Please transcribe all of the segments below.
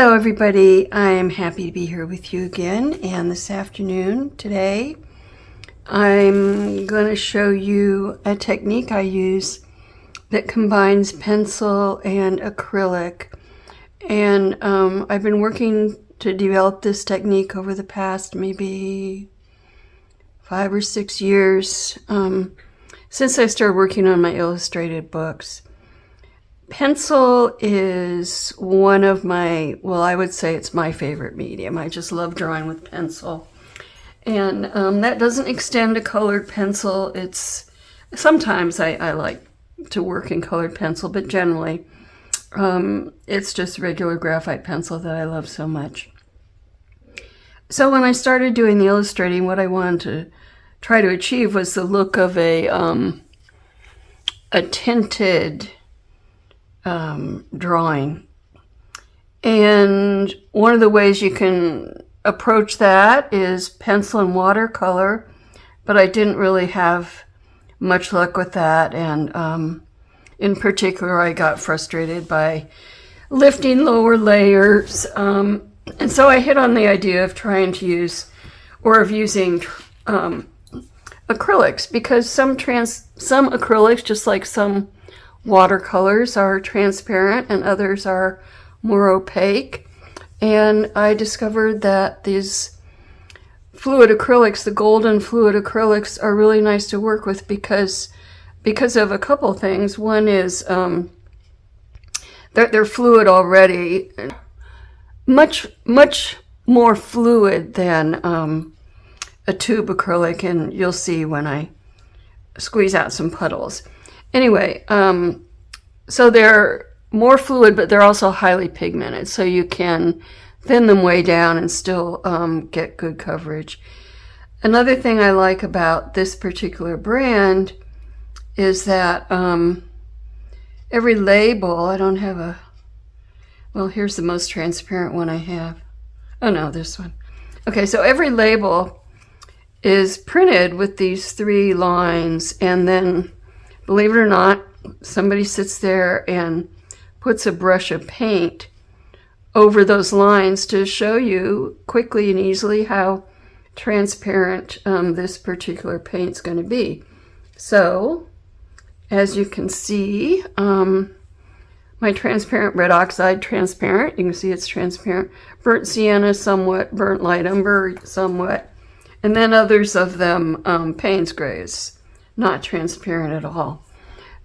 Hello everybody, I'm happy to be here with you again, and this afternoon, today, I'm going to show you a technique I use that combines pencil and acrylic. And I've been working to develop this technique over the past maybe 5 or 6 years, since I started working on my illustrated books. Pencil is one of my, well, I would say it's my favorite medium. I just love drawing with pencil. And that doesn't extend to colored pencil. Sometimes I like to work in colored pencil, but generally it's just regular graphite pencil that I love so much. So when I started doing the illustrating, what I wanted to try to achieve was the look of a tinted drawing. And one of the ways you can approach that is pencil and watercolor, but I didn't really have much luck with that. And in particular, I got frustrated by lifting lower layers. And so I hit on the idea of trying to use, or of using acrylics, because some acrylics, just like some watercolors, are transparent and others are more opaque. And I discovered that these fluid acrylics, the golden fluid acrylics, are really nice to work with because of a couple things. One is they're fluid already, much more fluid than a tube acrylic, and you'll see when I squeeze out some puddles. Anyway, so they're more fluid, but they're also highly pigmented, so you can thin them way down and still get good coverage. Another thing I like about this particular brand is that every label, I don't have a, well, here's the most transparent one I have. Oh no, this one. Okay, so every label is printed with these 3 lines, and then, believe it or not, somebody sits there and puts a brush of paint over those lines to show you quickly and easily how transparent this particular paint's going to be. So, as you can see, my transparent red oxide transparent, you can see it's transparent, burnt sienna somewhat, burnt light umber somewhat, and then others of them Payne's grays, not transparent at all.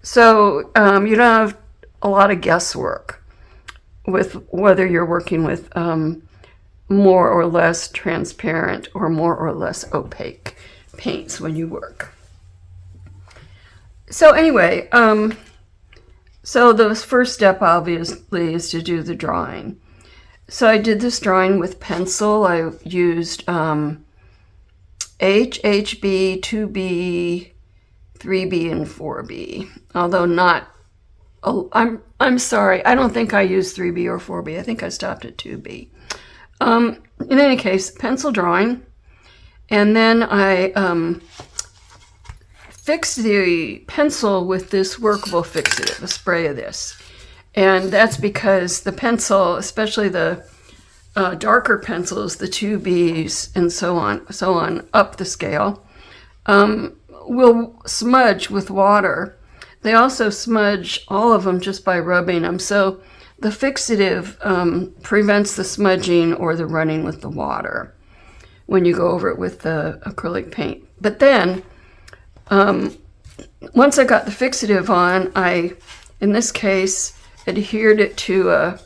So you don't have a lot of guesswork with whether you're working with more or less transparent or more or less opaque paints when you work. So anyway, so the first step obviously is to do the drawing. So I did this drawing with pencil. I used HB, 2B, 3B, and 4B, although not, I'm sorry, I don't think I used 3B or 4B. I think I stopped at 2B. In any case, pencil drawing, and then I fixed the pencil with this workable fixative, a spray of this. And that's because the pencil, especially the darker pencils, the 2Bs and so on, up the scale, will smudge with water. They also smudge all of them just by rubbing them. So the fixative prevents the smudging or the running with the water when you go over it with the acrylic paint. But then, once I got the fixative on, I, in this case, adhered it to a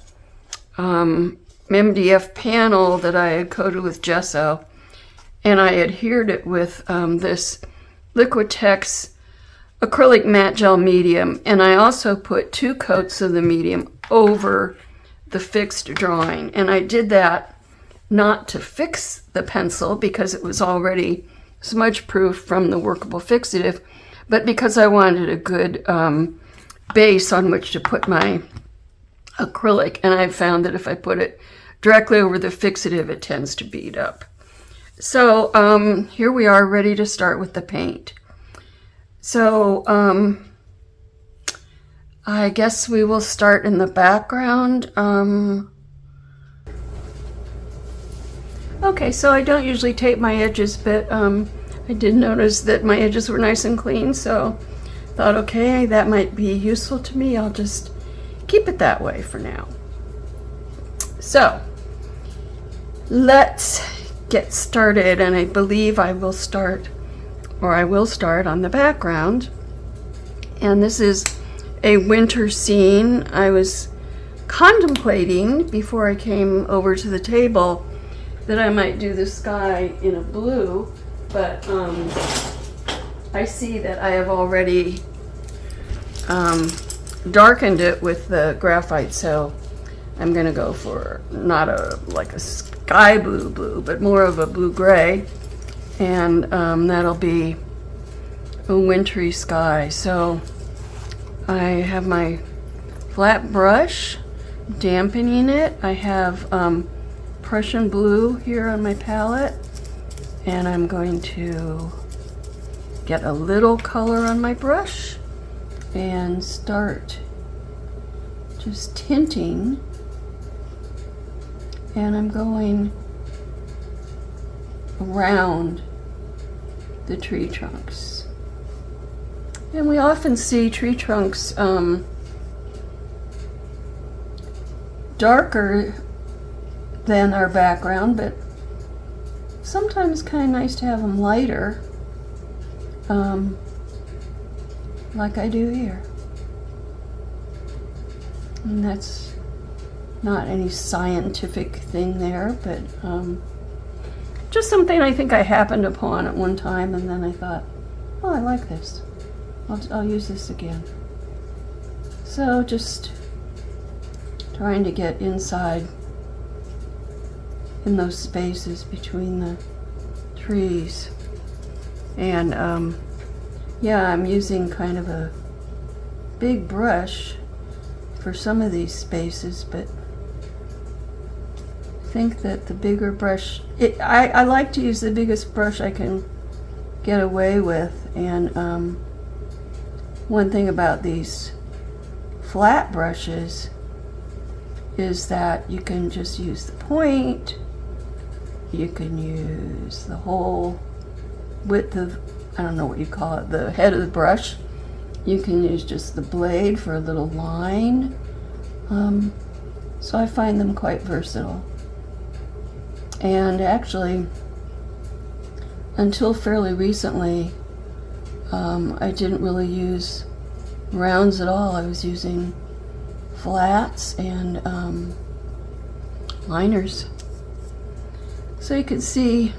MDF panel that I had coated with gesso, and I adhered it with this Liquitex acrylic matte gel medium, and I also put 2 coats of the medium over the fixed drawing. And I did that not to fix the pencil because it was already smudge proof from the workable fixative, but because I wanted a good base on which to put my acrylic, and I found that if I put it directly over the fixative, it tends to bead up. So here we are, ready to start with the paint. So I guess we will start in the background. Okay, so I don't usually tape my edges, but I did notice that my edges were nice and clean, so thought, okay, that might be useful to me. I'll just keep it that way for now. So let's get started, and I believe I will start on the background. And this is a winter scene. I was contemplating before I came over to the table that I might do the sky in a blue, but I see that I have already darkened it with the graphite, so I'm gonna go for not like a sky blue, but more of a blue gray, and that'll be a wintry sky. So I have my flat brush dampening it. I have Prussian blue here on my palette, and I'm going to get a little color on my brush and start just tinting, and I'm going around the tree trunks. And we often see tree trunks darker than our background, but sometimes kind of nice to have them lighter, like I do here. And that's not any scientific thing there, but just something I think I happened upon at one time, and then I thought, oh, I like this. I'll use this again. So just trying to get inside in those spaces between the trees. And yeah, I'm using kind of a big brush for some of these spaces, but I think that the bigger brush, I like to use the biggest brush I can get away with. And one thing about these flat brushes is that you can just use the point, you can use the whole width of, I don't know what you call it, the head of the brush. You can use just the blade for a little line. So I find them quite versatile. And actually, until fairly recently, I didn't really use rounds at all. I was using flats and liners. So you can see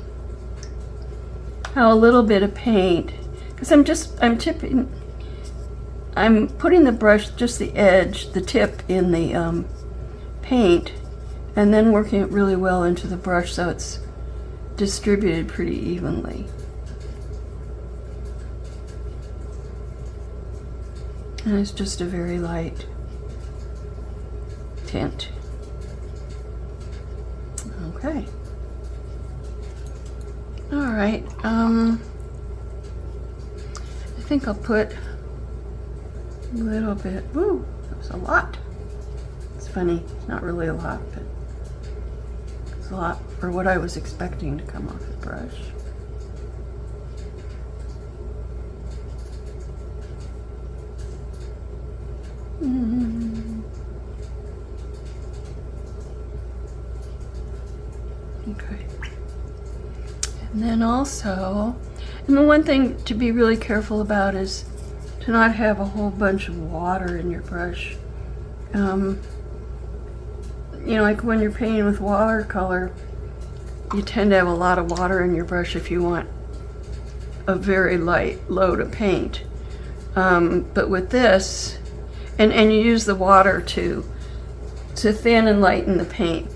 how a little bit of paint, because I'm putting the brush, just the edge, the tip in the paint, and then working it really well into the brush so it's distributed pretty evenly. And it's just a very light tint. Okay. All right. I think I'll put a little bit. Woo, that was a lot. It's funny, it's not really a lot, but it's a lot for what I was expecting to come off the brush. Okay. And then also, and the one thing to be really careful about is to not have a whole bunch of water in your brush. You know, like when you're painting with watercolor, you tend to have a lot of water in your brush if you want a very light load of paint. But with this, and you use the water to thin and lighten the paint.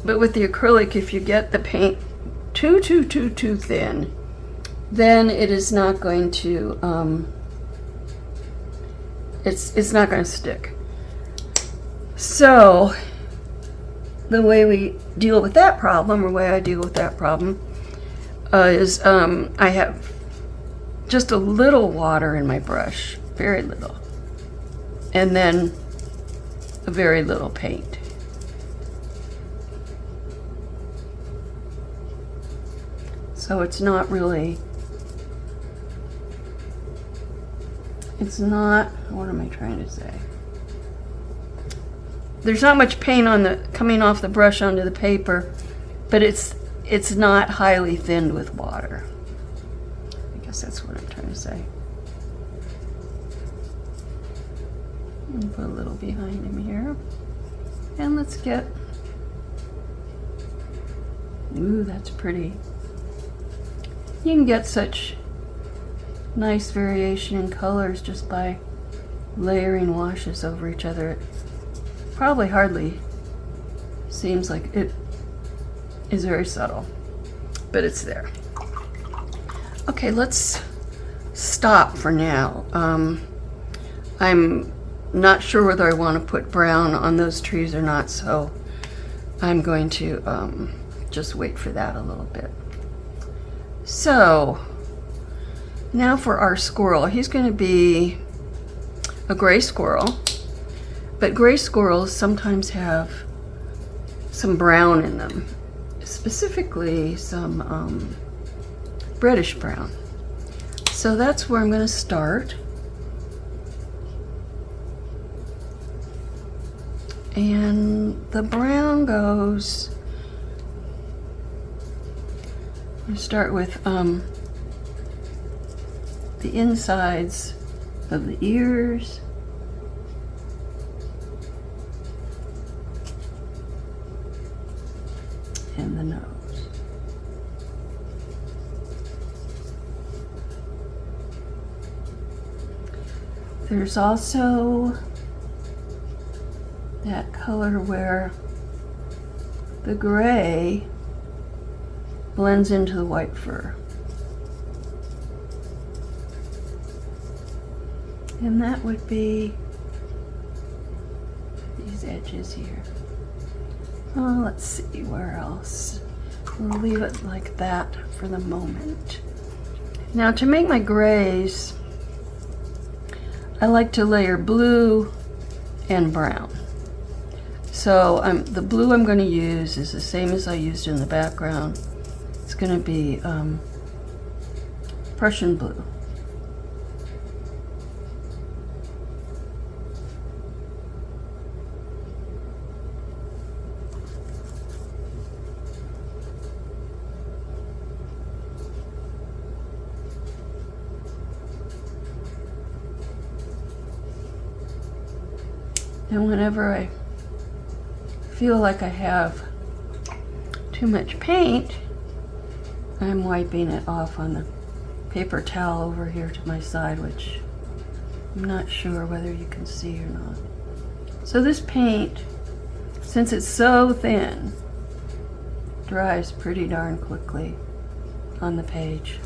But with the acrylic, if you get the paint too thin, then it is not going to, it's not going to stick. So the way we deal with that problem, or way I deal with that problem, is I have just a little water in my brush, very little, and then a very little paint. So it's not really, it's not, what am I trying to say? There's not much paint on the, coming off the brush onto the paper, but it's not highly thinned with water. I guess that's what I'm trying to say. And put a little behind him here. And let's get, ooh, that's pretty. You can get such nice variation in colors just by layering washes over each other. It probably hardly seems like it is very subtle, but it's there. Okay, let's stop for now. I'm not sure whether I want to put brown on those trees or not, so I'm going to just wait for that a little bit. So now for our squirrel. He's going to be a gray squirrel, but gray squirrels sometimes have some brown in them, specifically some reddish brown. So that's where I'm going to start. And the brown goes, I start with the insides of the ears, and the nose. There's also that color where the gray blends into the white fur. And that would be these edges here. Oh, let's see, where else? We'll leave it like that for the moment. Now to make my grays, I like to layer blue and brown. So the blue I'm going to use is the same as I used in the background. It's going to be Prussian blue. And whenever I feel like I have too much paint, I'm wiping it off on the paper towel over here to my side, which I'm not sure whether you can see or not. So this paint, since it's so thin, dries pretty darn quickly on the page.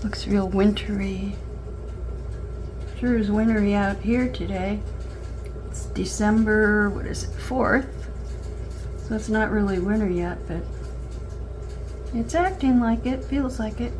Looks real wintry. Sure is wintry out here today. It's December, what is it, 4th? So it's not really winter yet, but it's acting like it, feels like it.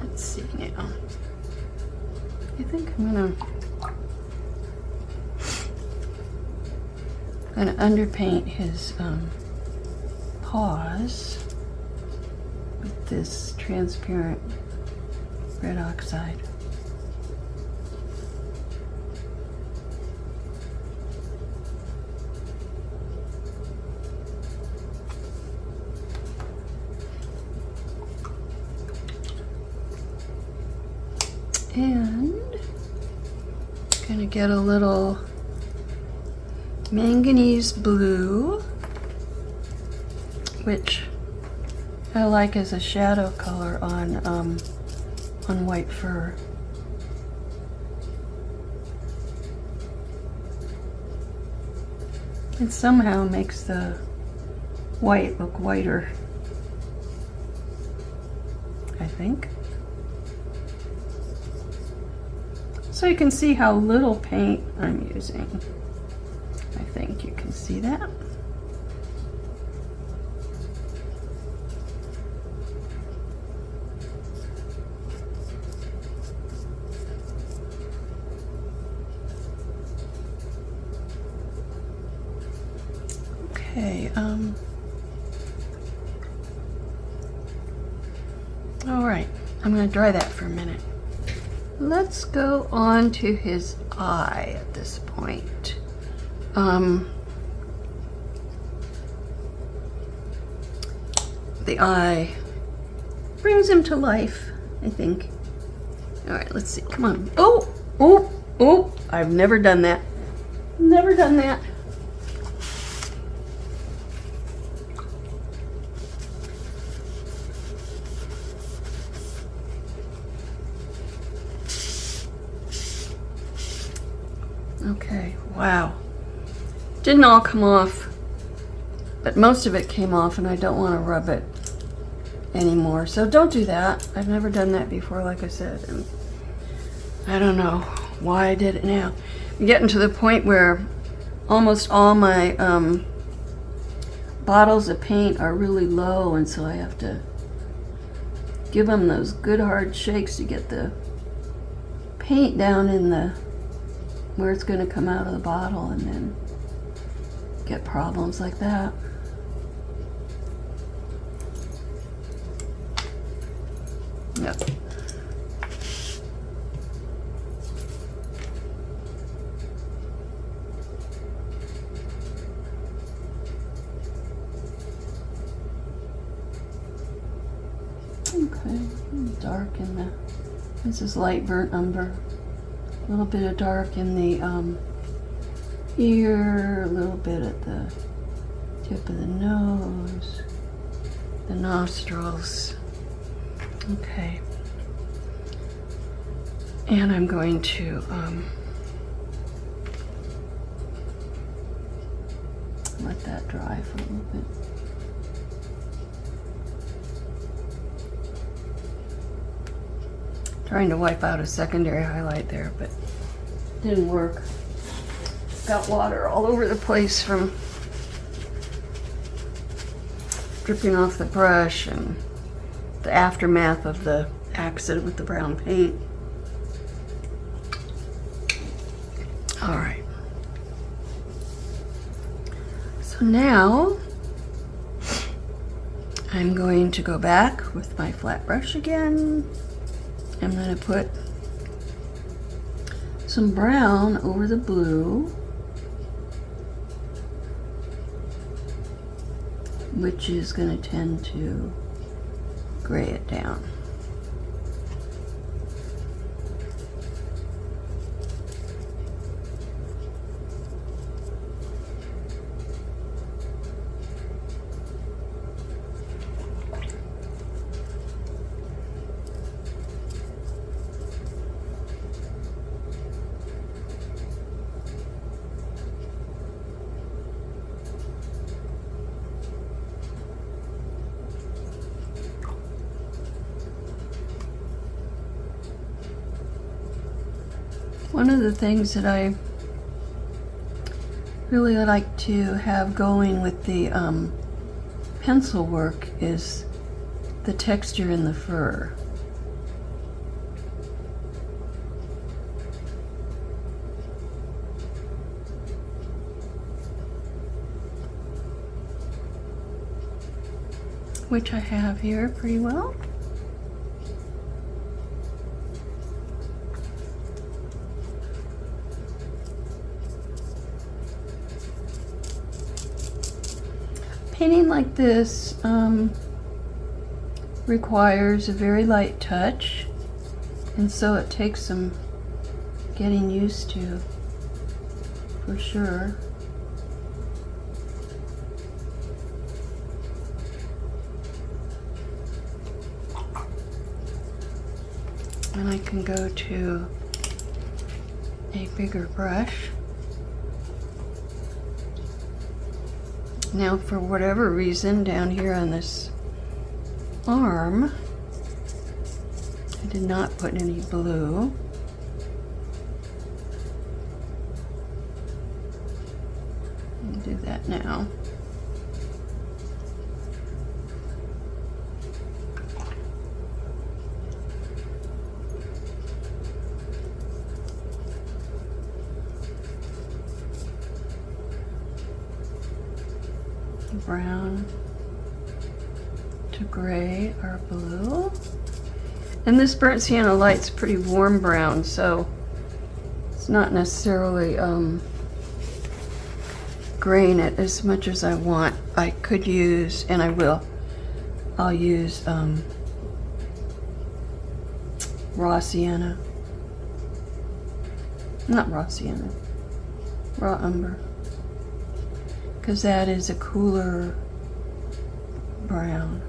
Let's see now. I think I'm gonna underpaint his paws with this transparent red oxide. And gonna get a little manganese blue, which I like as a shadow color on white fur. It somehow makes the white look whiter, I think. So you can see how little paint I'm using. I think you can see that. Okay, all right, I'm gonna dry that for a minute. Let's go on to his eye at this point. The eye brings him to life, I think. All right, let's see, come on. Oh, oh, oh, I've never done that. Never done that. Okay, wow. Didn't all come off, but most of it came off, and I don't want to rub it anymore. So don't do that. I've never done that before, like I said, and I don't know why I did it now. I'm getting to the point where almost all my bottles of paint are really low, and so I have to give them those good hard shakes to get the paint down in the where it's going to come out of the bottle, and then get problems like that. Yep. Okay, dark in the, this is light burnt umber. A little bit of dark in the ear, a little bit at the tip of the nose, the nostrils. Okay. And I'm going to let that dry for a little bit. Trying to wipe out a secondary highlight there, but didn't work. Got water all over the place from dripping off the brush and the aftermath of the accident with the brown paint. All right. So now I'm going to go back with my flat brush again. I'm going to put some brown over the blue, which is going to tend to gray it down. One of the things that I really like to have going with the pencil work is the texture in the fur. Which I have here pretty well. painting like this requires a very light touch, and so it takes some getting used to, for sure. And I can go to a bigger brush. Now, for whatever reason, down here on this arm, I did not put any blue. I'll do that now. Brown to gray or blue. And this burnt sienna light's pretty warm brown, so it's not necessarily graying it as much as I want. I could use, and I will, I'll use raw sienna. Not raw sienna, raw umber. Because that is a cooler brown.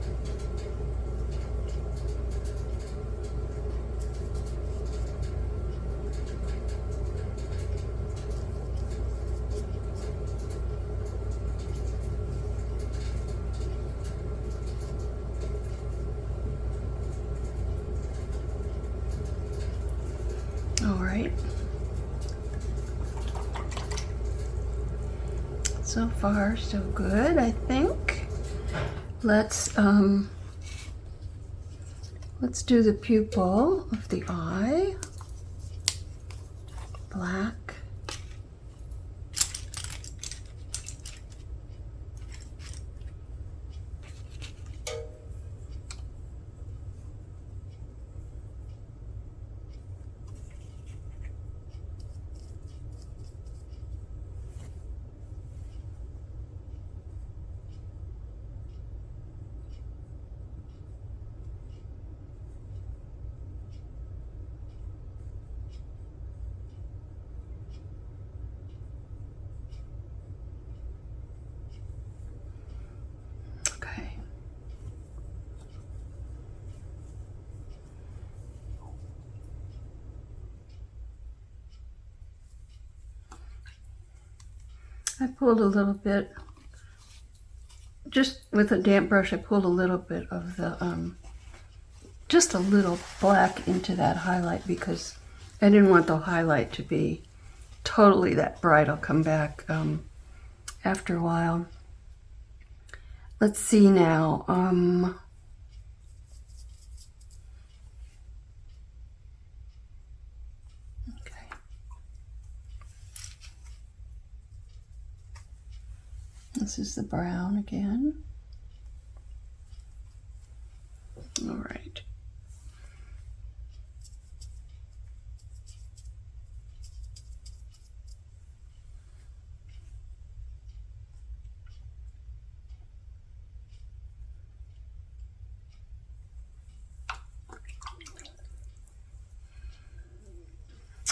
All right. So far, so good, I think. Let's do the pupil of the eye. Black. I pulled a little bit, just with a damp brush, I pulled a little bit of the, just a little black into that highlight because I didn't want the highlight to be totally that bright. I'll come back after a while. Let's see now. This is the brown again. All right.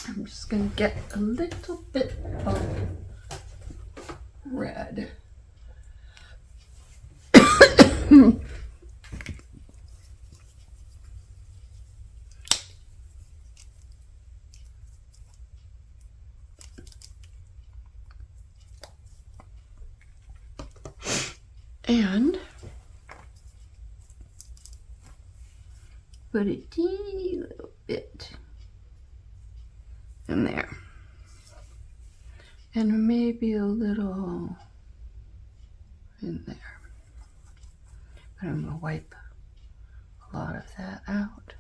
I'm just going to get a little bit of red. And put a teeny little bit in there. And maybe a little in there. But I'm going to wipe a lot of that out.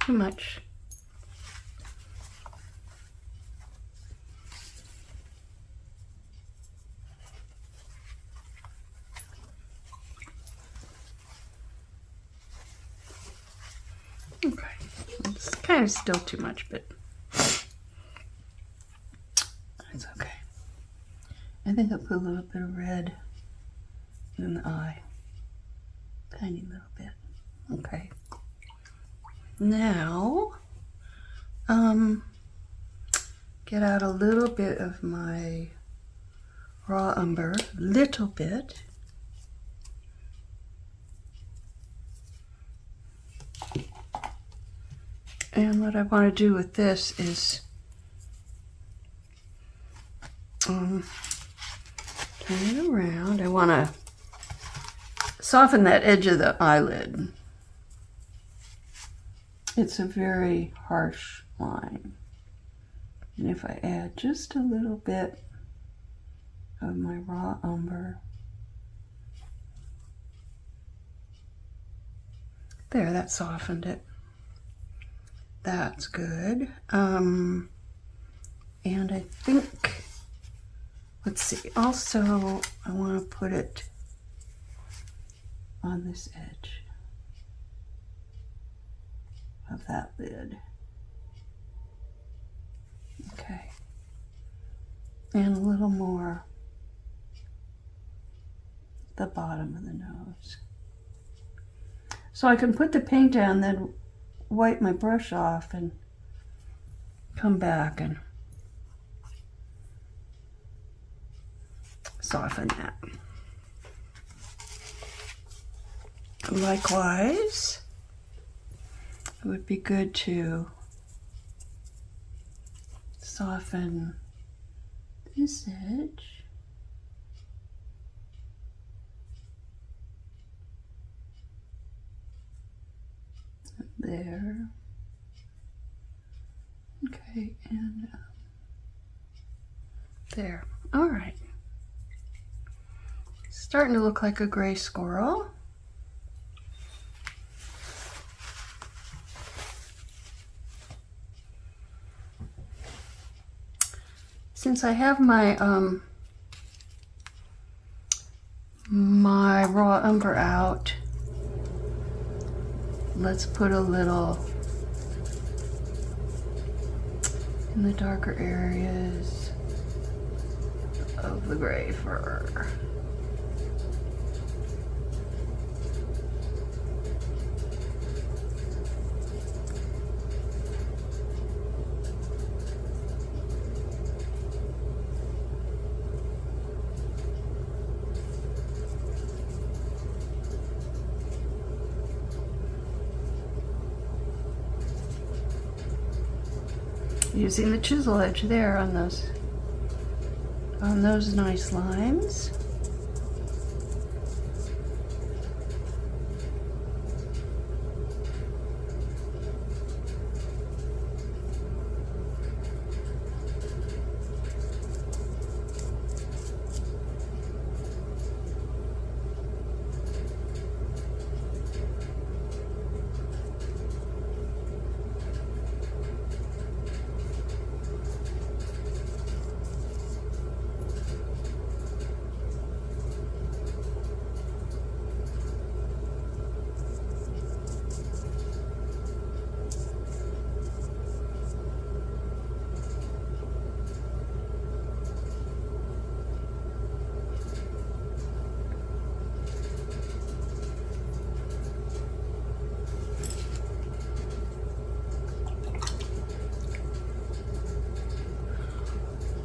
Too much. Okay, it's kind of still too much, but I think I'll put a little bit of red in the eye. Tiny little bit. Okay. Now, get out a little bit of my raw umber, little bit. And what I want to do with this is turn it around. I want to soften that edge of the eyelid. It's a very harsh line. And if I add just a little bit of my raw umber, there, that softened it. That's good. And I think, let's see, also I want to put it on this edge of that lid. Okay. And a little more the bottom of the nose. So I can put the paint down, then wipe my brush off and come back and soften that. Likewise, it would be good to soften this edge. There. Okay, and there. All right. Starting to look like a gray squirrel. Since I have my my raw umber out, let's put a little in the darker areas of the gray fur. Using the chisel edge there on those nice lines.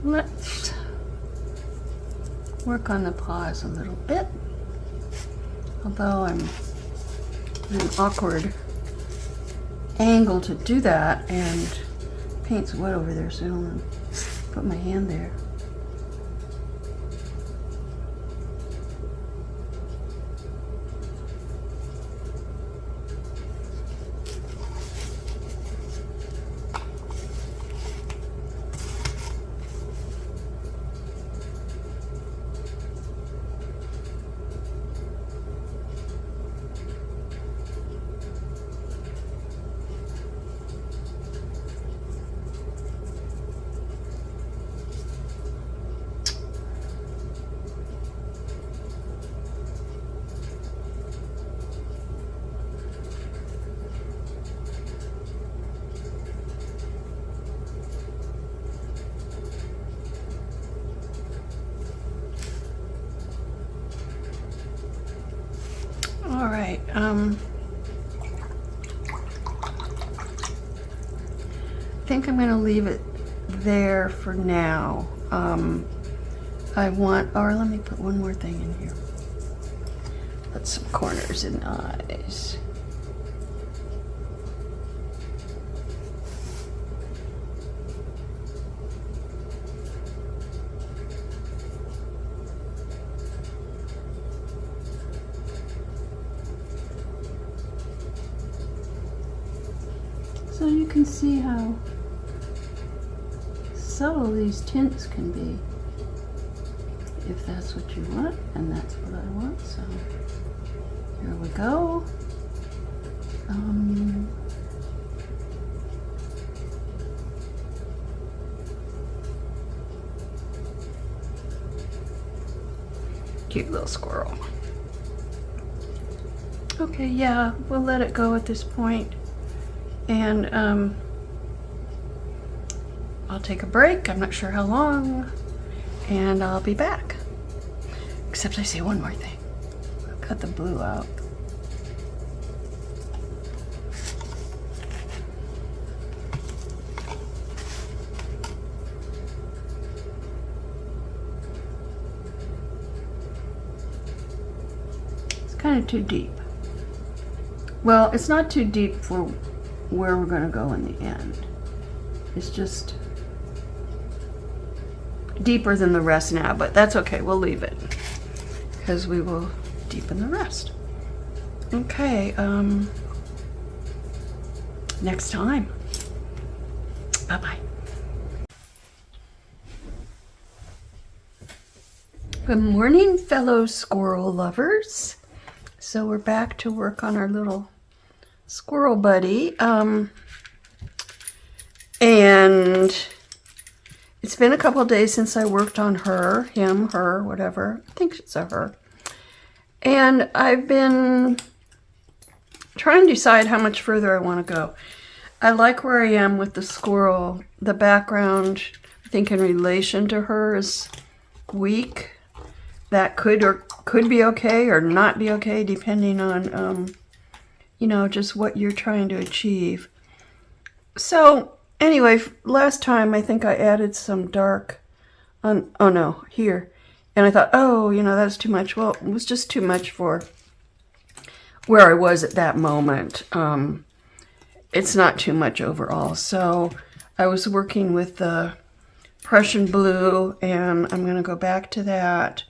Let's work on the paws a little bit, although I'm in an awkward angle to do that, and paint's wet over there, so I don't want to put my hand there. right. I think I'm going to leave it there for now. I want, or let me put one more thing in here. Put some corners and eyes. So you can see how subtle these tints can be, if that's what you want, and that's what I want. So here we go. Cute little squirrel. Okay, yeah, we'll let it go at this point. And I'll take a break. I'm not sure how long, and I'll be back. Except I say one more thing. I'll cut the blue out. It's kind of too deep. Well, it's not too deep for where we're going to go in the end. It's just deeper than the rest now, but that's okay. We'll leave it because we will deepen the rest. Okay, next time. Bye-bye. Good morning, fellow squirrel lovers. So we're back to work on our little squirrel buddy. And it's been a couple days since I worked on her, him, her, whatever. I think it's a her. And I've been trying to decide how much further I want to go. I like where I am with the squirrel. The background, I think in relation to her, is weak. That could be okay or not be okay, depending on, you know, just what you're trying to achieve. So anyway, last time I think I added some dark on, oh no, here. And I thought, oh, you know, that's too much. Well, it was just too much for where I was at that moment. It's not too much overall. So I was working with the Prussian blue, and I'm going to go back to that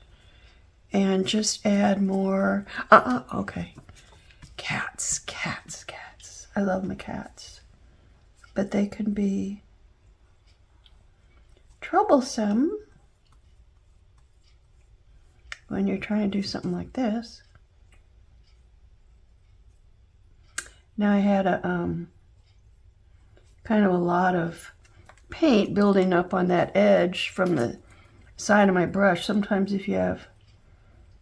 and just add more. Okay. Cats. I love my cats. But they can be troublesome when you're trying to do something like this. Now I had a kind of a lot of paint building up on that edge from the side of my brush. Sometimes if you have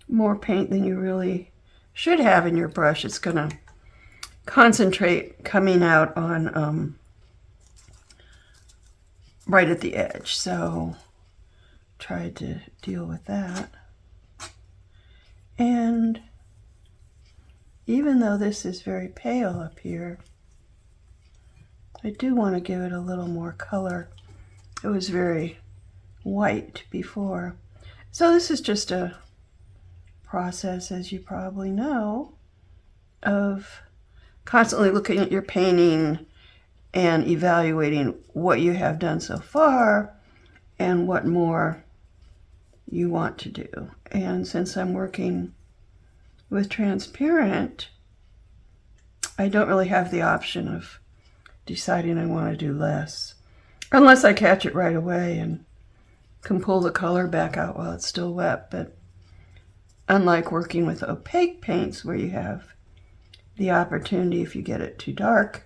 more paint than you really should have in your brush, it's going to concentrate coming out on right at the edge. So tried to deal with that. And even though this is very pale up here, I do want to give it a little more color. It was very white before. So this is just a process, as you probably know, of constantly looking at your painting and evaluating what you have done so far and what more you want to do. And since I'm working with transparent, I don't really have the option of deciding I want to do less, unless I catch it right away and can pull the color back out while it's still wet. But unlike working with opaque paints where you have the opportunity, if you get it too dark,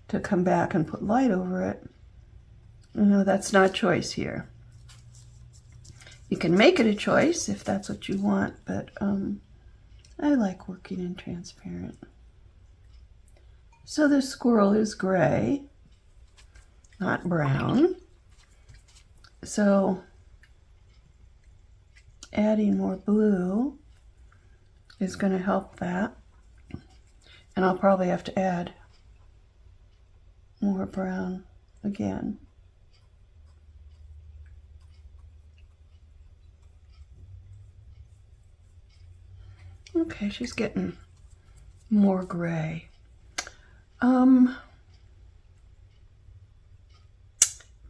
to come back and put light over it, you know, that's not a choice here. You can make it a choice if that's what you want, but I like working in transparent. So this squirrel is gray, not brown. So adding more blue is going to help that. And I'll probably have to add more brown again. Okay, she's getting more gray.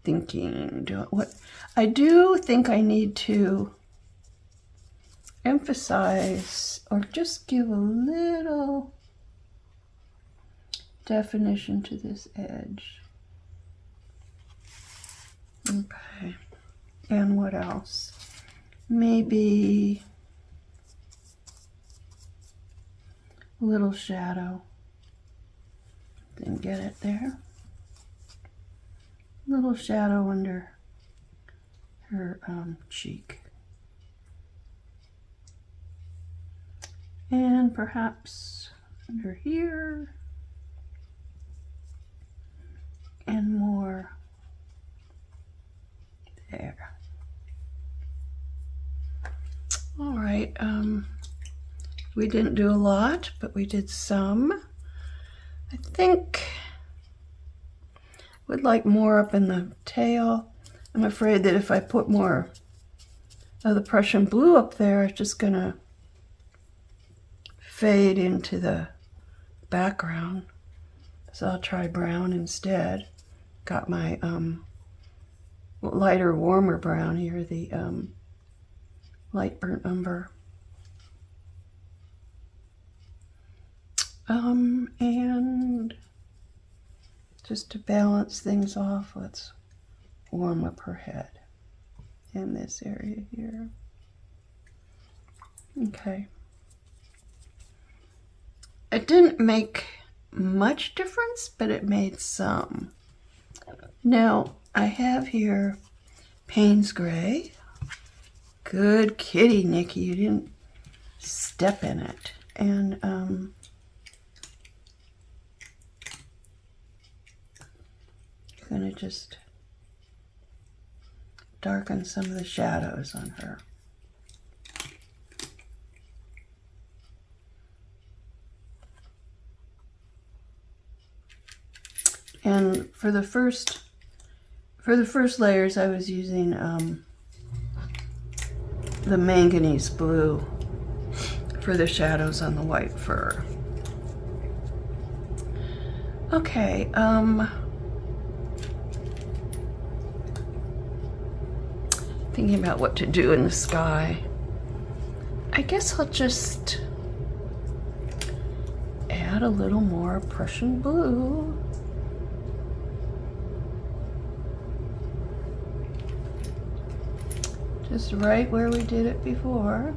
Thinking, I do think I need to emphasize or just give a little definition to this edge. Okay, and what else? Maybe a little shadow. Didn't get it there. Little shadow under her cheek. And perhaps under here. And more there. All right, we didn't do a lot, but we did some. I think would like more up in the tail. I'm afraid that if I put more of the Prussian blue up there, it's just gonna fade into the background. So I'll try brown instead. Got my lighter, warmer brown here, the light burnt umber. And just to balance things off, let's warm up her head in this area here. Okay. It didn't make much difference, but it made some. Now, I have here Payne's Gray. Good kitty, Nikki, you didn't step in it. And I'm gonna just darken some of the shadows on her. And for the first layers, I was using the manganese blue for the shadows on the white fur. Okay, thinking about what to do in the sky. I guess I'll just add a little more Prussian blue. Just right where we did it before.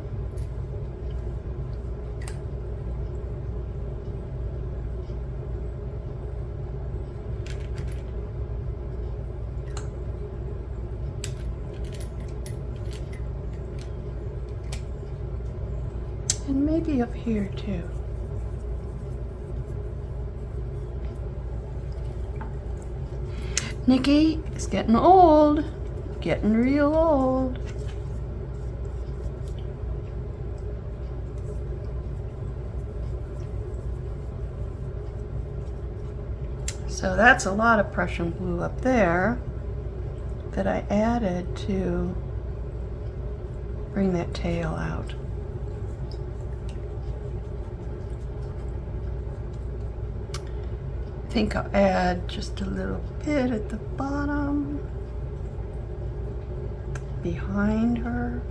And maybe up here too. Nikki is getting old, getting real old. So that's a lot of Prussian blue up there that I added to bring that tail out. I think I'll add just a little bit at the bottom, behind her.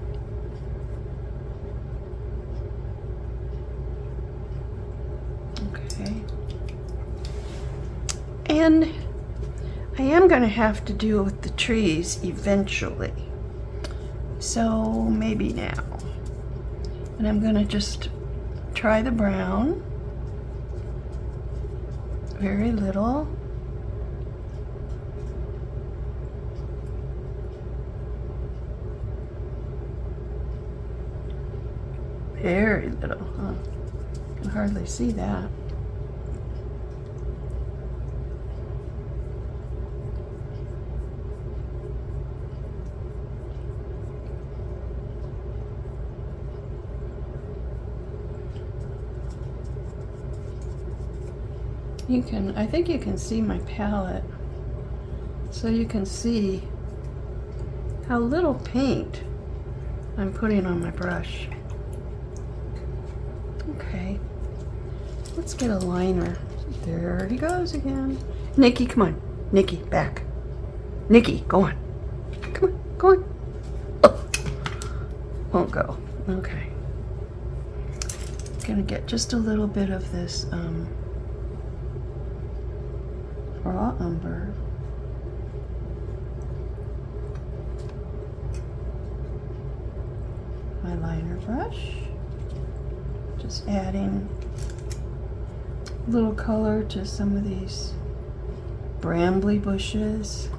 Okay. And I am going to have to deal with the trees eventually. So maybe now. And I'm going to just try the brown. Very little. Very little, huh? I can hardly see that. You can, I think you can see my palette, so you can see how little paint I'm putting on my brush. Okay, let's get a liner. There he goes again. Nikki, come on. Nikki, back. Nikki, go on. Come on, go on. Oh, won't go. Okay. Gonna get just a little bit of this raw umber. My liner brush. Just adding a little color to some of these brambly bushes.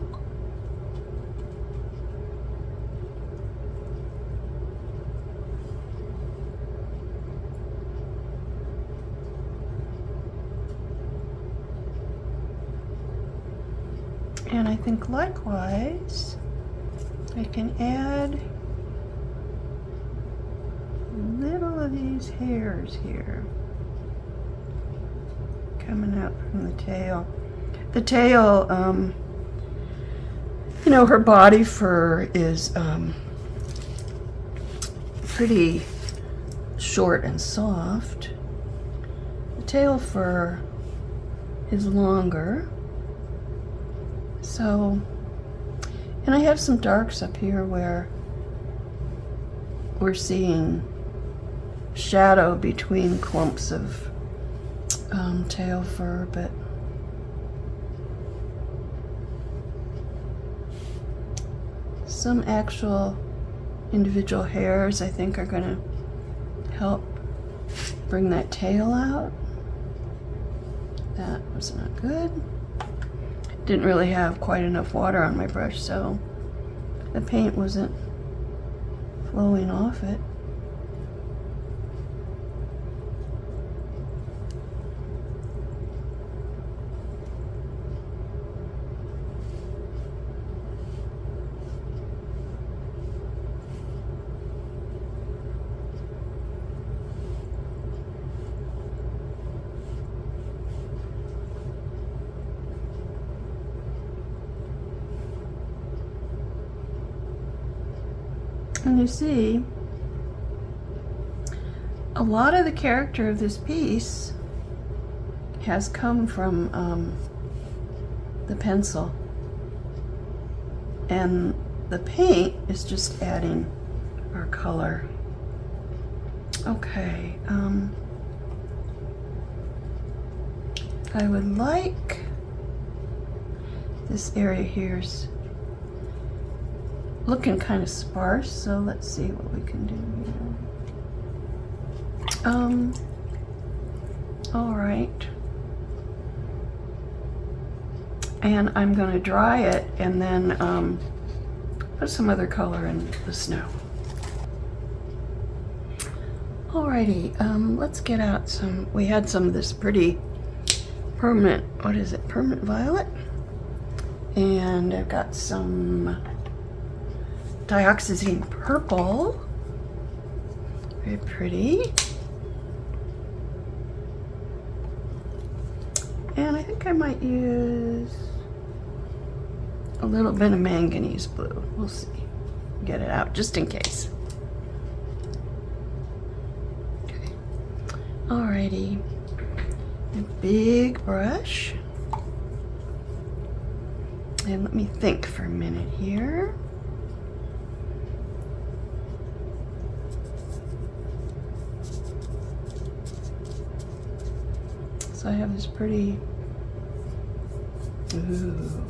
And I think likewise, I can add little of these hairs here coming out from the tail. The tail, you know, her body fur is pretty short and soft. The tail fur is longer. So, and I have some darks up here where we're seeing shadow between clumps of tail fur, but some actual individual hairs I think are going to help bring that tail out. That was not good. Didn't really have quite enough water on my brush, so the paint wasn't flowing off it. And you see, a lot of the character of this piece has come from the pencil. And the paint is just adding our color. Okay, I would like this area here's looking kind of sparse, so let's see what we can do here. All right. And I'm going to dry it and then put some other color in the snow. Alrighty, let's get out some, we had some of this pretty permanent, what is it, permanent violet? And I've got some dioxazine purple, very pretty. And I think I might use a little bit of manganese blue. We'll see. Get it out just in case. Okay. Alrighty. A big brush. And let me think for a minute here. So I have this pretty, ooh.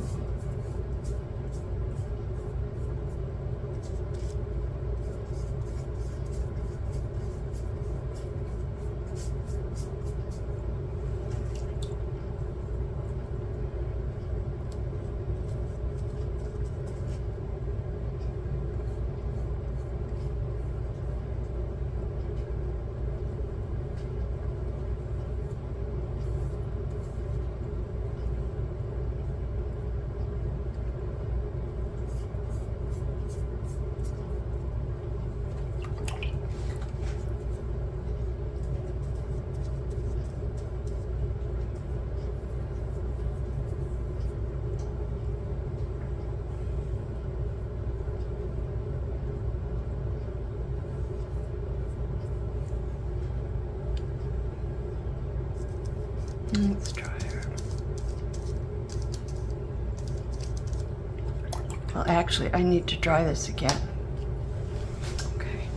Let's try her. Well, actually, I need to dry this again. Okay.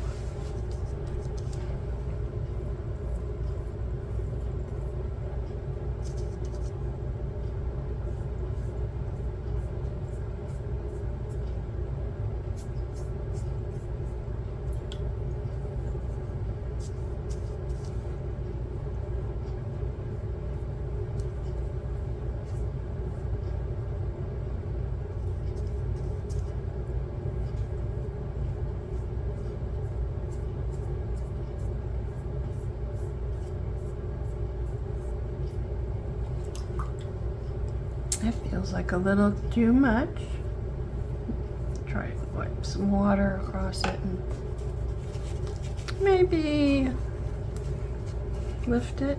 That feels like a little too much. Try to wipe some water across it and maybe lift it.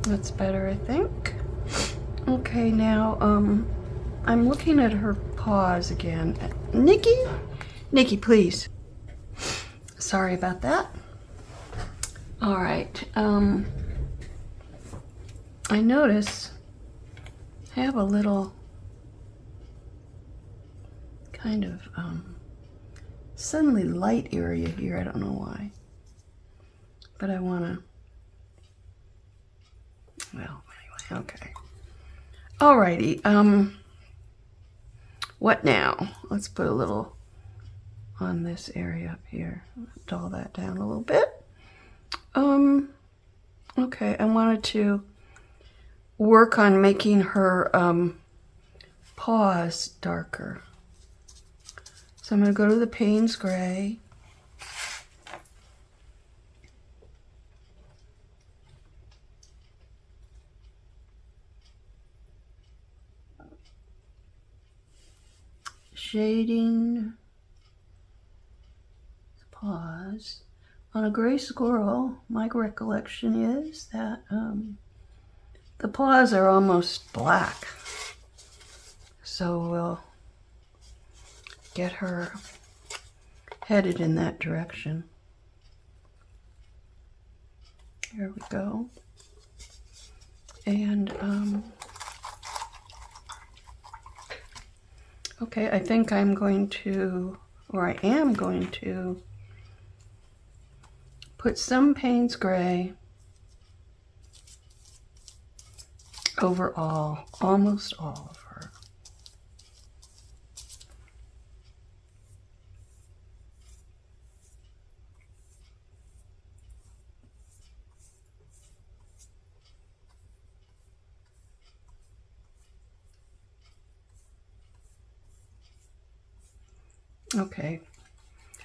That's better, I think. Okay, now I'm looking at her paws again. Nikki? Nikki, please. Sorry about that. All right. I notice I have a little kind of suddenly light area here. I don't know why, but I want to, well, anyway, okay. Alrighty, what now? Let's put a little on this area up here. Dull that down a little bit. Okay, I wanted to work on making her paws darker. So I'm going to go to the Payne's Gray. Shading the paws. On a gray squirrel, my recollection is that the paws are almost black. So we'll get her headed in that direction. Here we go. And okay, I think I'm going to, or I am going to, put some Payne's Gray over almost all of her. Okay,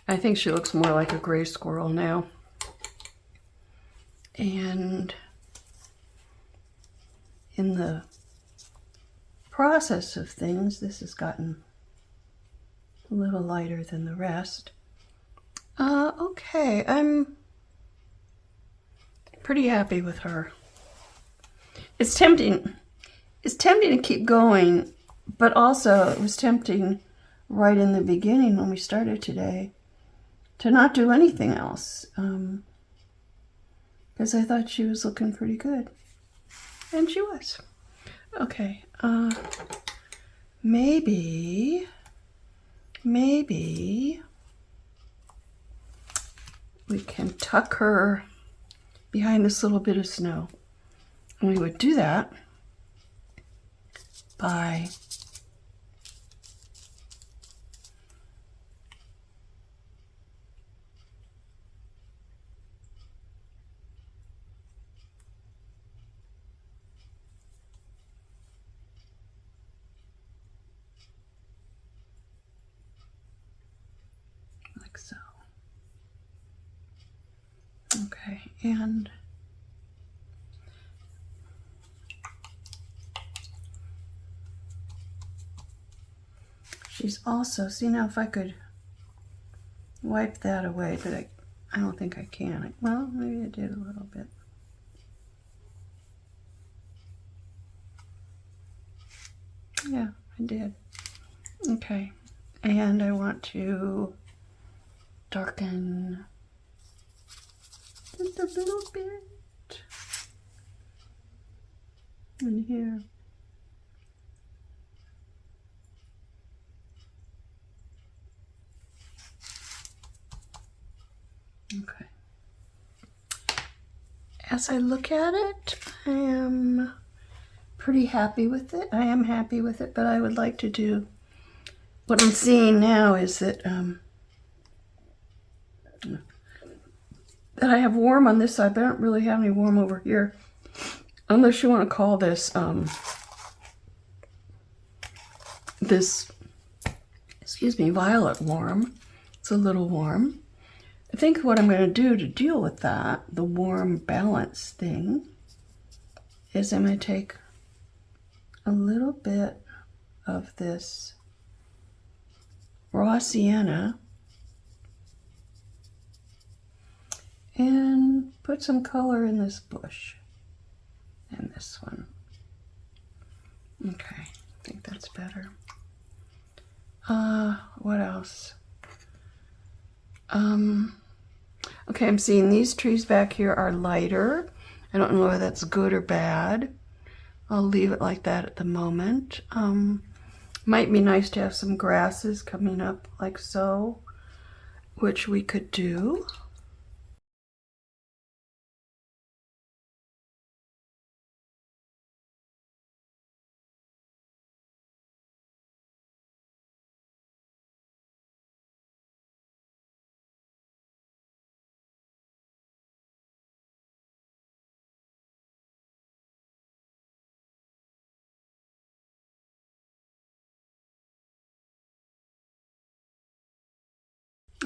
I think she looks more like a gray squirrel now. And in the process of things, this has gotten a little lighter than the rest. Okay, I'm pretty happy with her. It's tempting to keep going, but also it was tempting right in the beginning when we started today to not do anything else, because I thought she was looking pretty good, and she was. Okay, maybe we can tuck her behind this little bit of snow. And we would do that by like so. Okay, and she's also, see now if I could wipe that away, but I don't think I can. Well, maybe I did a little bit. Yeah, I did. Okay, and I want to darken just a little bit. in here. Okay. As I look at it, I am pretty happy with it. I am happy with it, but I would like to do, what I'm seeing now is that I have warm on this side, but I don't really have any warm over here. Unless you want to call this, excuse me, violet warm. It's a little warm. I think what I'm going to do to deal with that, the warm balance thing, is I'm going to take a little bit of this raw sienna and put some color in this bush and this one. Okay, I think that's better. What else? Okay, I'm seeing these trees back here are lighter. I don't know whether that's good or bad. I'll leave it like that at the moment. Might be nice to have some grasses coming up like so, which we could do.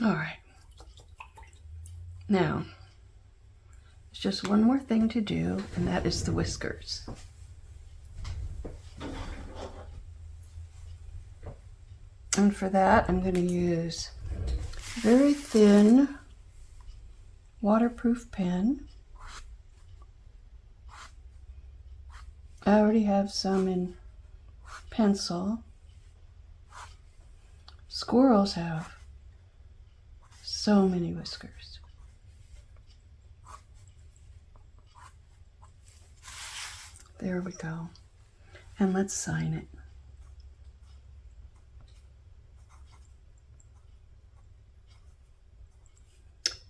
All right. Now, there's just one more thing to do, and that is the whiskers. And for that, I'm going to use very thin waterproof pen. I already have some in pencil. Squirrels have so many whiskers. There we go. And let's sign it.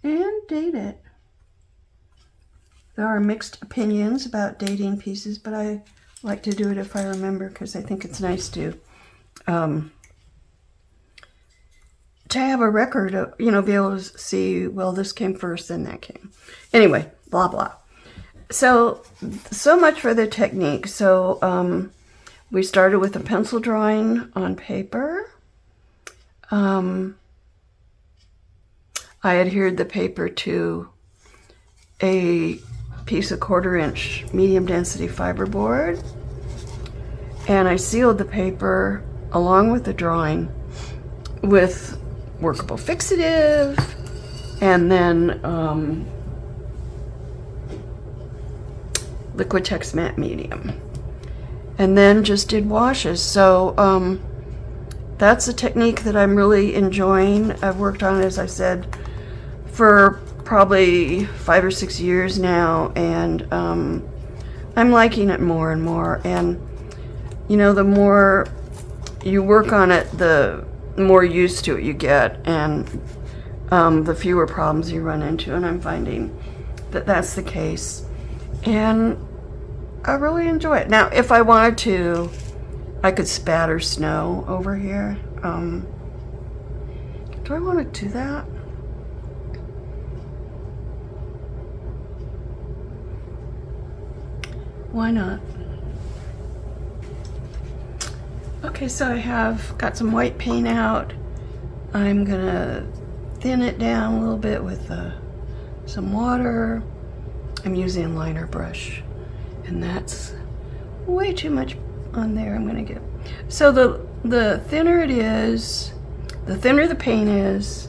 And date it. There are mixed opinions about dating pieces, but I like to do it if I remember, because I think it's nice to have a record of, you know, be able to see, well, this came first, then that came. Anyway, blah, blah. So much for the technique. So we started with a pencil drawing on paper. I adhered the paper to a piece of 1/4 inch medium density fiberboard, and I sealed the paper along with the drawing with workable fixative, and then Liquitex matte medium, and then just did washes. So that's a technique that I'm really enjoying. I've worked on it, as I said, for probably 5 or 6 years now, and I'm liking it more and more. And you know, the more you work on it, the more used to it you get, and the fewer problems you run into, and I'm finding that that's the case, and I really enjoy it. Now, if I wanted to, I could spatter snow over here. Do I want to do that? Why not? Okay, so I have got some white paint out. I'm gonna thin it down a little bit with some water. I'm using a liner brush, and that's way too much on there. I'm gonna get, so the thinner it is, the thinner the paint is.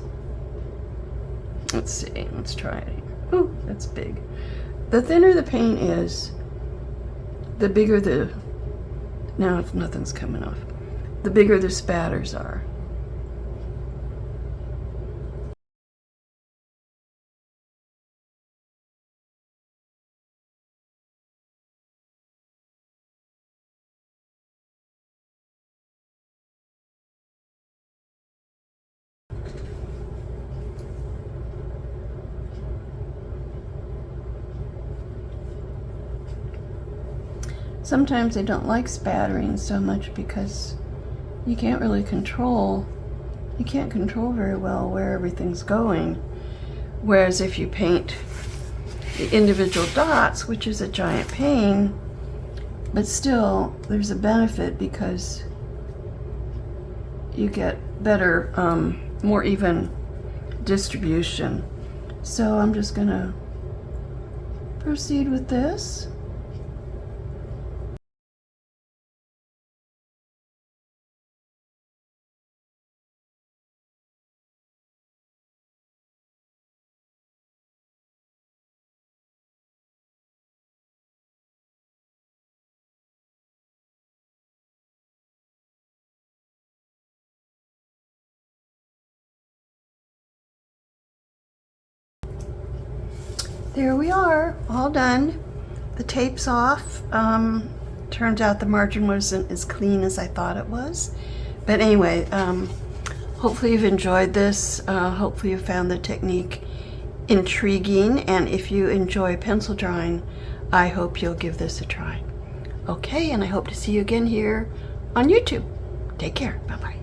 Let's see, let's try it here. Ooh, that's big. The thinner the paint is, the bigger the, now if nothing's coming off, the bigger the spatters are. sometimes I don't like spattering so much because you can't really control, you can't control very well where everything's going. Whereas if you paint the individual dots, which is a giant pain, but still there's a benefit because you get better, more even distribution. So I'm just gonna proceed with this. There we are, all done. The tape's off. Turns out the margin wasn't as clean as I thought it was. But anyway, hopefully you've enjoyed this. Hopefully you found the technique intriguing. And if you enjoy pencil drawing, I hope you'll give this a try. Okay, and I hope to see you again here on YouTube. Take care. Bye-bye.